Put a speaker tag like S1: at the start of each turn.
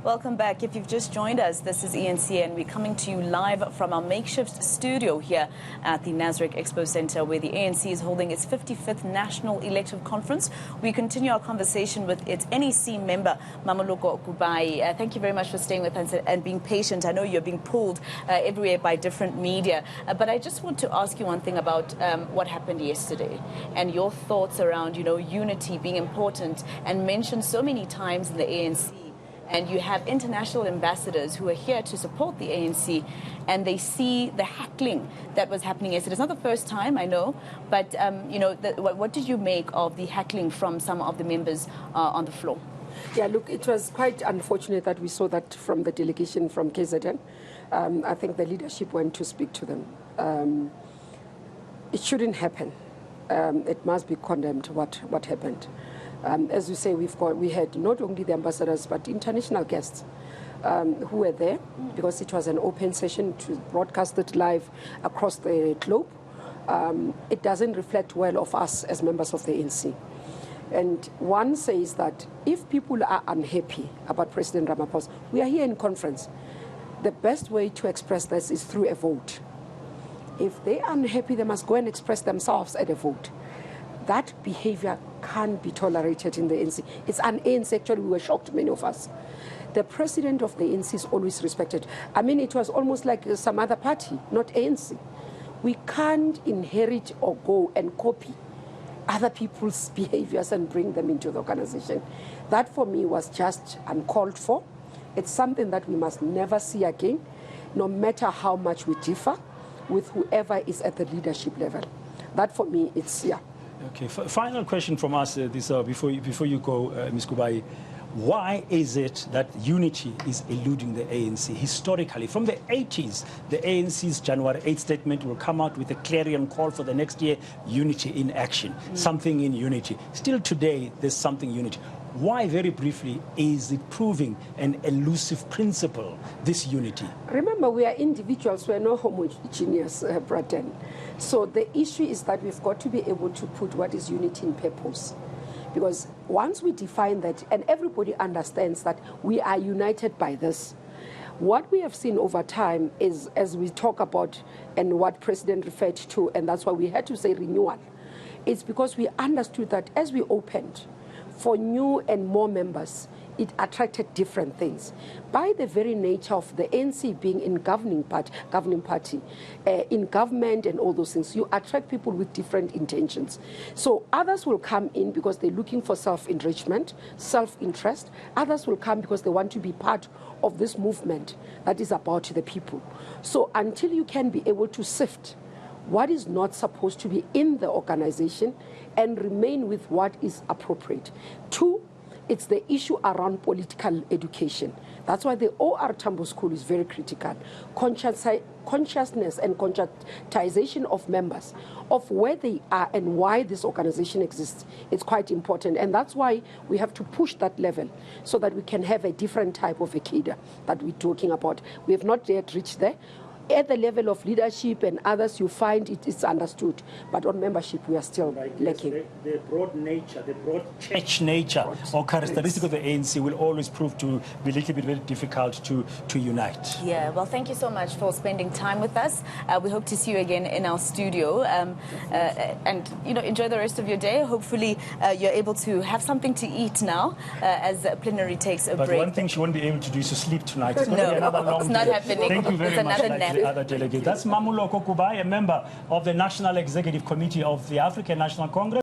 S1: Welcome back. If you've just joined us, this is eNCA and we're coming to you live from our makeshift studio here at the Nasrec Expo Center, where the ANC is holding its 55th National Elective Conference. We continue our conversation with its NEC member, Mmamoloko Kubayi. Thank you very much for staying with us and being patient. I know you're being pulled everywhere by different media, but I just want to ask you one thing about what happened yesterday and your thoughts around, unity being important and mentioned so many times in the ANC. And you have international ambassadors who are here to support the ANC, and they see the heckling that was happening yesterday. It's not the first time, I know, but, what did you make of the heckling from some of the members on the floor?
S2: Yeah, look, it was quite unfortunate that we saw that from the delegation from KZN. I think the leadership went to speak to them. It shouldn't happen. It must be condemned, what happened. As you say, we had not only the ambassadors but international guests who were there, because it was an open session to broadcast it live across the globe. It doesn't reflect well of us as members of the ANC. And one says that if people are unhappy about President Ramaphosa, we are here in conference. The best way to express this is through a vote. If they are unhappy, they must go and express themselves at a vote. That behavior can't be tolerated in the ANC. It's an ANC, actually, we were shocked, many of us. The president of the ANC is always respected. I mean, it was almost like some other party, not ANC. We can't inherit or go and copy other people's behaviors and bring them into the organization. That, for me, was just uncalled for. It's something that we must never see again, no matter how much we differ with whoever is at the leadership level. That, for me, it's, yeah.
S3: Okay, final question from us before you go, Ms. Kubayi. Why is it that unity is eluding the ANC? Historically, from the 80s, the ANC's January 8th statement will come out with a clarion call for the next year, unity in action, something in unity. Still today, there's something unity. Why, very briefly, is it proving an elusive principle, this unity?
S2: Remember, we are individuals, we are not homogeneous, Braden. So the issue is that we've got to be able to put what is unity in purpose. Because once we define that, and everybody understands that we are united by this, what we have seen over time is, as we talk about, and what President referred to, and that's why we had to say renewal, it's because we understood that as we opened for new and more members, it attracted different things. By the very nature of the ANC being in governing party, in government and all those things, you attract people with different intentions. So others will come in because they're looking for self-enrichment, self-interest. Others will come because they want to be part of this movement that is about the people. So until you can be able to sift what is not supposed to be in the organization and remain with what is appropriate. Two, it's the issue around political education. That's why the OR Tambo School is very critical. Consciousness and conscientization of members of where they are and why this organization exists. It's quite important. And that's why we have to push that level so that we can have a different type of a cadre that we're talking about. We have not yet reached there. At the level of leadership and others, you find it is understood. But on membership, we are still lacking.
S3: The broad nature, the broad church nature or characteristic of the ANC will always prove to be a little bit very difficult to unite.
S1: Yeah, well, thank you so much for spending time with us. We hope to see you again in our studio. And, enjoy the rest of your day. Hopefully, you're able to have something to eat now as plenary takes a break.
S3: But one thing she won't be able to do is to sleep tonight. It's
S1: no,
S3: another long
S1: it's not
S3: day.
S1: happening.
S3: Thank you very
S1: it's
S3: much.
S1: Another nap.
S3: Other delegate. That's Mmamoloko Kubayi, a member of the National Executive Committee of the African National Congress.